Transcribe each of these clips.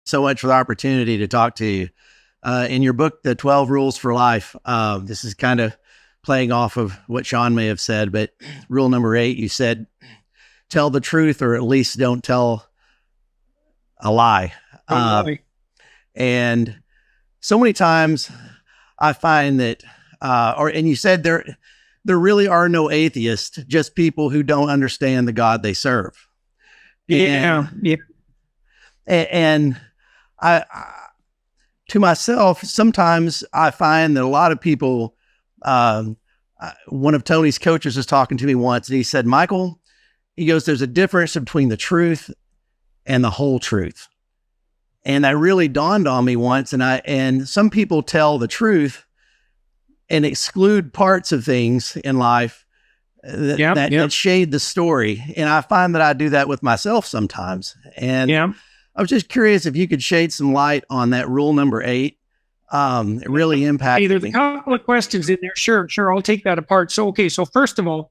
so much for the opportunity to talk to you. In your book, The 12 Rules for Life, this is kind of playing off of what Sean may have said, but rule number 8, you said, tell the truth, or at least don't tell a lie. And so many times I find that, and you said there really are no atheists, just people who don't understand the God they serve. And I to myself, sometimes I find that a lot of people, one of Tony's coaches was talking to me once, and he said, Michael, he goes, there's a difference between the truth and the whole truth. And that really dawned on me once. And some people tell the truth and exclude parts of things in life that shade the story. And I find that I do that with myself sometimes. And I was just curious if you could shed some light on that rule number 8. It really impacted me. There's a couple of questions in there. Sure. I'll take that apart. So first of all,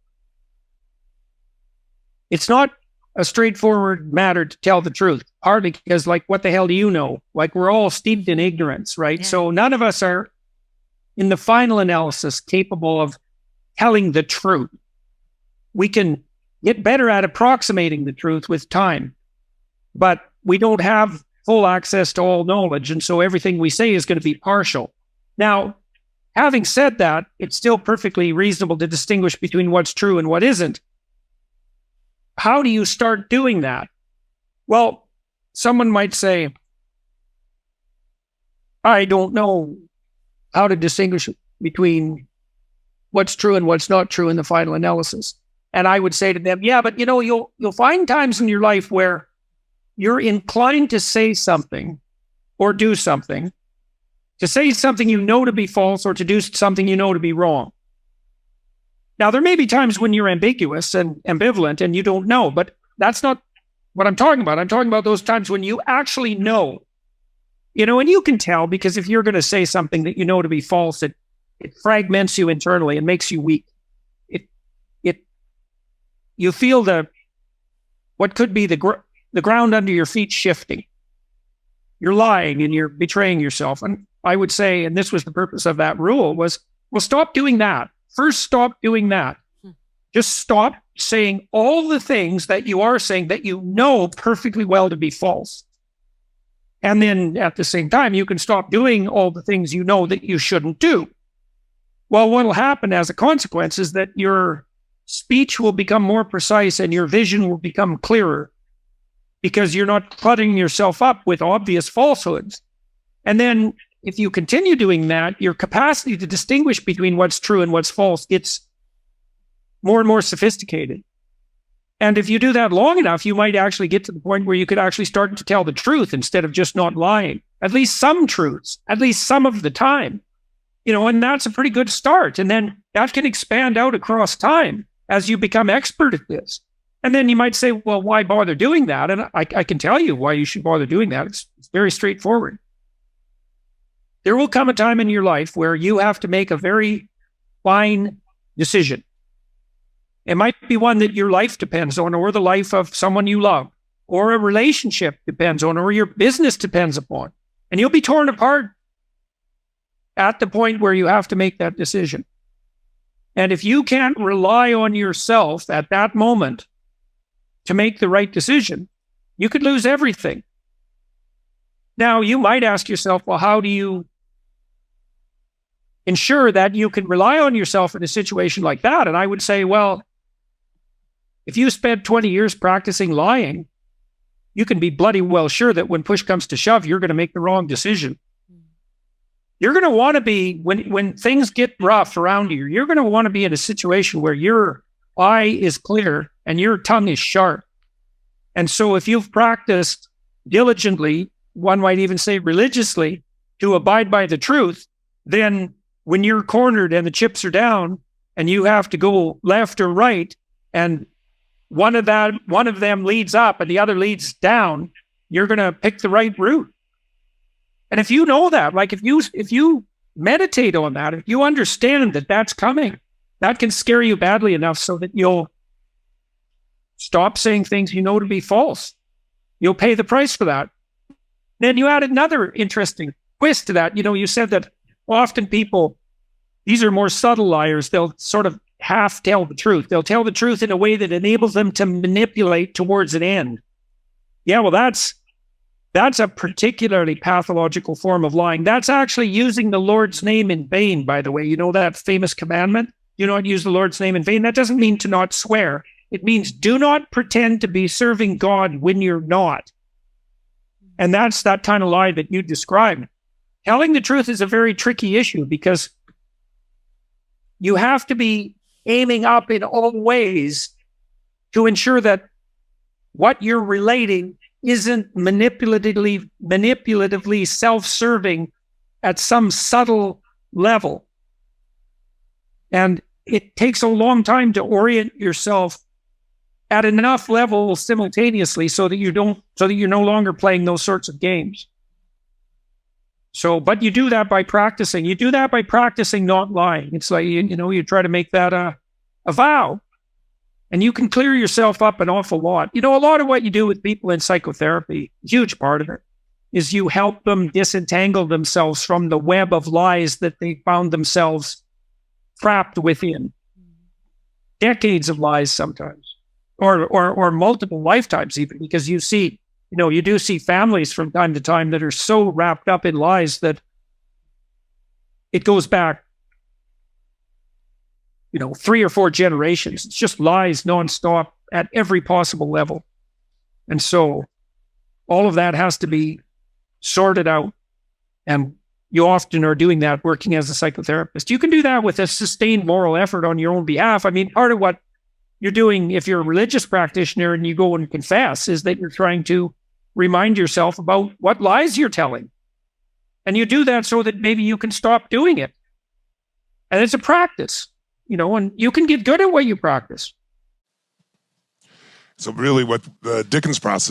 it's not a straightforward matter to tell the truth, partly because, like, what the hell do you know? Like, we're all steeped in ignorance, right? Yeah. So none of us are, in the final analysis, capable of telling the truth. We can get better at approximating the truth with time, but we don't have full access to all knowledge, and so everything we say is going to be partial. Now, having said that, it's still perfectly reasonable to distinguish between what's true and what isn't. How do you start doing that? Well, someone might say, I don't know how to distinguish between what's true and what's not true in the final analysis. And I would say to them, yeah, but you'll find times in your life where you're inclined to say something or do something, to say something you know to be false or to do something you know to be wrong. Now, there may be times when you're ambiguous and ambivalent and you don't know, but that's not what I'm talking about. I'm talking about those times when you actually know, and you can tell, because if you're going to say something that you know to be false, it fragments you internally and makes you weak. You feel what could be the ground under your feet shifting. You're lying and you're betraying yourself. And I would say, and this was the purpose of that rule, was, well, stop doing that. First, stop doing that. Just stop saying all the things that you are saying that you know perfectly well to be false. And then at the same time, you can stop doing all the things you know that you shouldn't do. Well, what will happen as a consequence is that your speech will become more precise and your vision will become clearer, because you're not cluttering yourself up with obvious falsehoods. And then if you continue doing that, your capacity to distinguish between what's true and what's false gets more and more sophisticated. And if you do that long enough, you might actually get to the point where you could actually start to tell the truth instead of just not lying. At least some truths, at least some of the time. And that's a pretty good start. And then that can expand out across time as you become expert at this. And then you might say, well, why bother doing that? And I can tell you why you should bother doing that. It's very straightforward. There will come a time in your life where you have to make a very fine decision. It might be one that your life depends on, or the life of someone you love, or a relationship depends on, or your business depends upon. And you'll be torn apart at the point where you have to make that decision. And if you can't rely on yourself at that moment to make the right decision, you could lose everything. Now, you might ask yourself, well, how do you ensure that you can rely on yourself in a situation like that? And I would say, well, if you spent 20 years practicing lying, you can be bloody well sure that when push comes to shove, you're going to make the wrong decision. You're going to want to be, when things get rough around you, you're going to want to be in a situation where your eye is clear and your tongue is sharp. And so if you've practiced diligently, one might even say religiously, to abide by the truth, then when you're cornered and the chips are down and you have to go left or right, and one of them leads up and the other leads down, you're going to pick the right route. And if you know that, like if you meditate on that, if you understand that that's coming, that can scare you badly enough so that you'll stop saying things you know to be false. You'll pay the price for that. Then you add another interesting twist to that. You said that often people, these are more subtle liars. They'll sort of half tell the truth. They'll tell the truth in a way that enables them to manipulate towards an end. Yeah, well, that's a particularly pathological form of lying. That's actually using the Lord's name in vain, by the way. You know that famous commandment? Do not use the Lord's name in vain. That doesn't mean to not swear. It means do not pretend to be serving God when you're not. And that's that kind of lie that you described. Telling the truth is a very tricky issue because you have to be aiming up in all ways to ensure that what you're relating isn't manipulatively self-serving at some subtle level. And it takes a long time to orient yourself at enough levels simultaneously so that you're no longer playing those sorts of games. But you do that by practicing. You do that by practicing not lying. It's like, you try to make that a vow. And you can clear yourself up an awful lot. A lot of what you do with people in psychotherapy, a huge part of it, is you help them disentangle themselves from the web of lies that they found themselves trapped within. Decades of lies sometimes, or multiple lifetimes even, because you do see families from time to time that are so wrapped up in lies that it goes back 3 or 4 generations. It's just lies nonstop at every possible level. And so all of that has to be sorted out. And you often are doing that working as a psychotherapist. You can do that with a sustained moral effort on your own behalf. I mean, part of what you're doing if you're a religious practitioner and you go and confess is that you're trying to remind yourself about what lies you're telling. And you do that so that maybe you can stop doing it. And it's a practice. And you can get good at what you practice. So really what the Dickens process